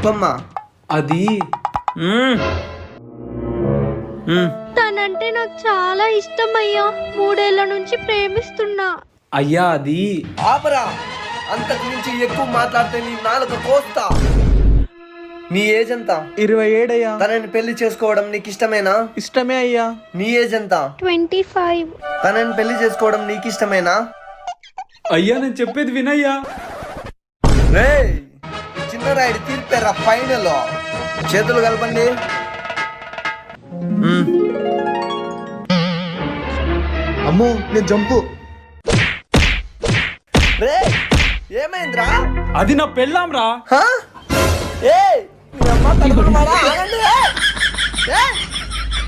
చెప్పమ్మా. అది తనంటే నాకు చాలా ఇష్టం అయ్యా. 3 ఏళ్ల నుంచి ప్రేమిస్తున్నా. అయ్యా అది ఆపరా, అంతకు మించి ఎక్కువ మాట్లాడితే నీ నాలుక కోస్తా. నీ ఏజ్ ఎంత? 27 అయ్యా. తనని పెళ్లి చేసుకోవడం నీకు ఇష్టమేనా? ఇష్టమే అయ్యా. నీ ఏజ్ ఎంత? 25. తనని పెళ్లి చేసుకోవడం నీకు ఇష్టమేనా? అయ్యా నేను చెప్పేది వినయ్యా. రేయ్, ఈ చిన్న రాయుడు తీర్పారా ఫైనల్. చేతులు కలపండి. అమ్మో నేను జంపు. రే ఏమైందిరా? అది నా పెళ్ళాం రా. ఏయ్, మీ అమ్మ తలుపులు మారా, ఆగండి. ఏయ్, ఏయ్.